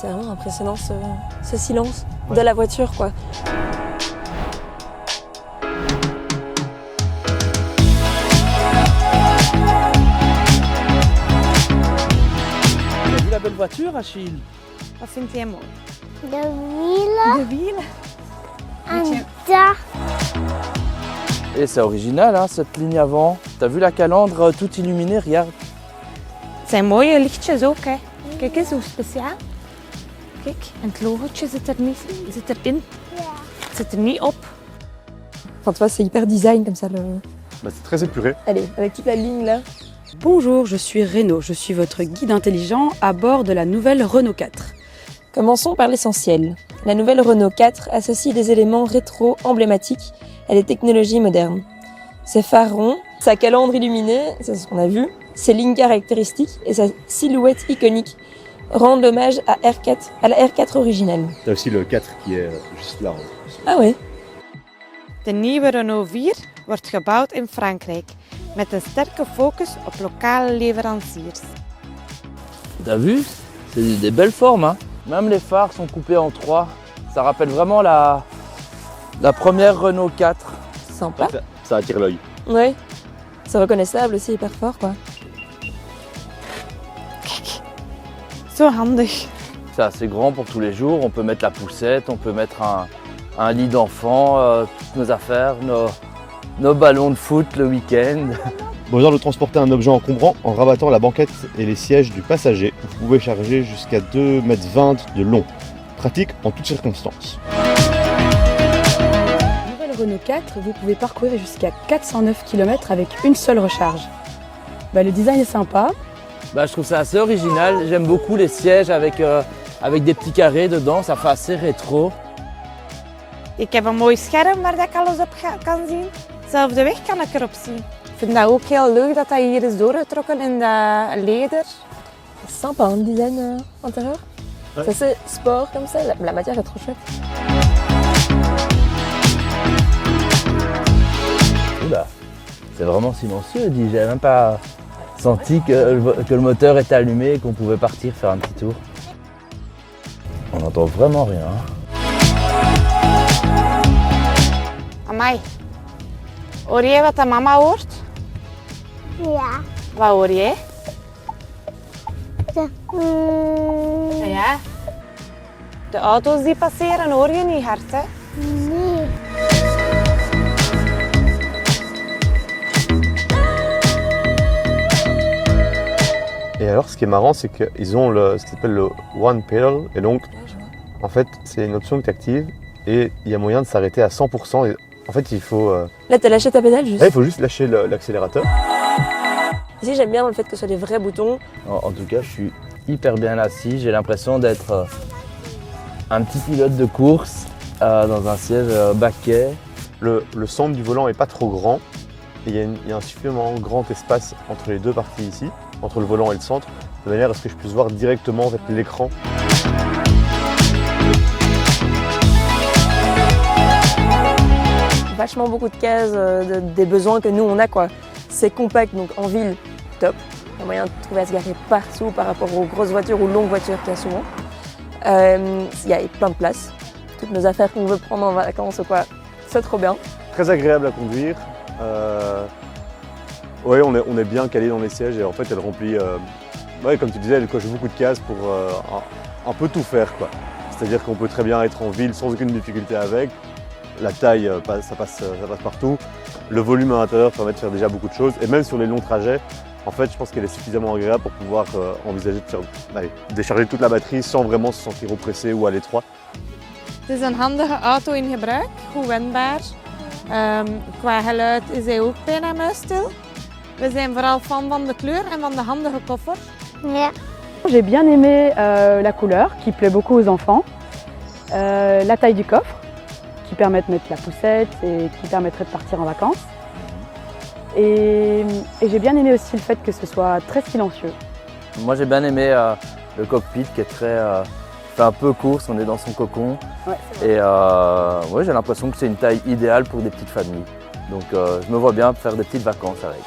C'est vraiment impressionnant ce silence de la voiture, quoi. T'as vu la belle voiture, Achille? Wat vind jij mooi? De wielen De wielen. en daar. Et c'est original, hein, cette ligne avant. T'as vu la calandre toute illuminée, regarde. Het zijn mooie lichtjes ook, hè. Kijk eens hoe speciaal. Kijk, en het logootje zit erin. Ja. Het zit er niet op. Enfin, tu vois, c'est hyper design comme ça. C'est très épuré. Allez, avec toute la ligne là. Bonjour, je suis Renaud, je suis votre guide intelligent à bord de la nouvelle Renault 4. Commençons par l'essentiel. La nouvelle Renault 4 associe des éléments rétro emblématiques à des technologies modernes. Ses phares ronds, sa calandre illuminée, c'est ce qu'on a vu, ses lignes caractéristiques et sa silhouette iconique rendent hommage à la R4 originelle. T'as aussi le 4 qui est juste là. Ah ouais. De nieuwe Renault 4 wordt gebouwd in Frankrijk met een sterke focus op lokale leveranciers. T'as vu? C'est des belles formes, hein. Même les phares sont coupés en 3. Ça rappelle vraiment la première Renault 4. Sympa. Ça attire l'œil. Ouais. C'est reconnaissable aussi, hyper fort, quoi. Zo handig. C'est assez grand pour tous les jours. On peut mettre la poussette, on peut mettre un lit d'enfant, toutes nos affaires, nos ballons de foot le week-end. Besoin de transporter un objet encombrant en rabattant la banquette et les sièges du passager. Vous pouvez charger jusqu'à 2,20 m de long. Pratique en toutes circonstances. Nouvelle Renault 4, vous pouvez parcourir jusqu'à 409 km avec une seule recharge. Le design est sympa. Je trouve ça assez original. J'aime beaucoup les sièges avec des petits carrés dedans. Ça fait assez rétro. Ik heb een mooi scherm waar ik alles op kan zien. Zelfs de weg kan ik erop zien. Ik vind dat ook heel leuk dat hier is doorgetrokken in dat leder. Sympa, hein, le design intérieur. Ouais. C'est assez sport comme ça. La matière est trop chouette. Oula, c'est vraiment silencieux. Dis, j'ai même pas senti que le moteur était allumé et qu'on pouvait partir faire un petit tour. On n'entend vraiment rien. Amai. Hoor jij wat de mama hoort? Ja. Wat hoor jij? De, Ja. De auto's die passeren hoor je niet hard, hè? nee. Et alors, ce qui est marrant, c'est qu'ils ont ce qui s'appelle le One Pedal. Et donc, en fait, c'est une option que tu actives et il y a moyen de s'arrêter à 100%. Et en fait, il faut Là, t'as lâché ta pédale juste. là, il faut juste lâcher l'accélérateur. Ici, j'aime bien le fait que ce soit des vrais boutons. En tout cas, je suis hyper bien assis. J'ai l'impression d'être un petit pilote de course dans un siège baquet. Le centre du volant est pas trop grand. Et il y a un suffisamment grand espace entre les deux parties ici, entre le volant et le centre, de manière à ce que je puisse voir directement en fait, l'écran. Vachement beaucoup de cases des besoins que nous on a, quoi. C'est compact, donc en ville, top. Il y a moyen de trouver à se garer partout par rapport aux grosses voitures ou longues voitures qu'il y a souvent. Il y a plein de place. Toutes nos affaires qu'on veut prendre en vacances ou quoi, c'est trop bien. Très agréable à conduire. Ouais, on est bien calé dans les sièges et en fait elle remplit, ouais, comme tu disais, elle coche beaucoup de cases pour un peu tout faire, quoi. C'est-à-dire qu'on peut très bien être en ville sans aucune difficulté avec. La taille, ça passe partout. Le volume à l'intérieur permet de faire déjà beaucoup de choses. Et même sur les longs trajets, en fait, je pense qu'elle est suffisamment agréable pour pouvoir envisager de décharger toute la batterie sans vraiment se sentir oppressé ou à l'étroit. Het is een handige auto in gebruik, goed wendbaar. Qua geluid is hij ook bijna muisstil. We zijn vooral fan van de kleur en van de handige koffer. Ja. J'ai bien aimé la couleur qui plaît beaucoup aux enfants, la taille du coffre qui permet de mettre la poussette et qui permettrait de partir en vacances. Et j'ai bien aimé aussi le fait que ce soit très silencieux. Moi, j'ai bien aimé le cockpit qui est très, fait un peu course, on est dans son cocon. Ouais, Et ouais, j'ai l'impression que c'est une taille idéale pour des petites familles. Donc je me vois bien faire des petites vacances avec.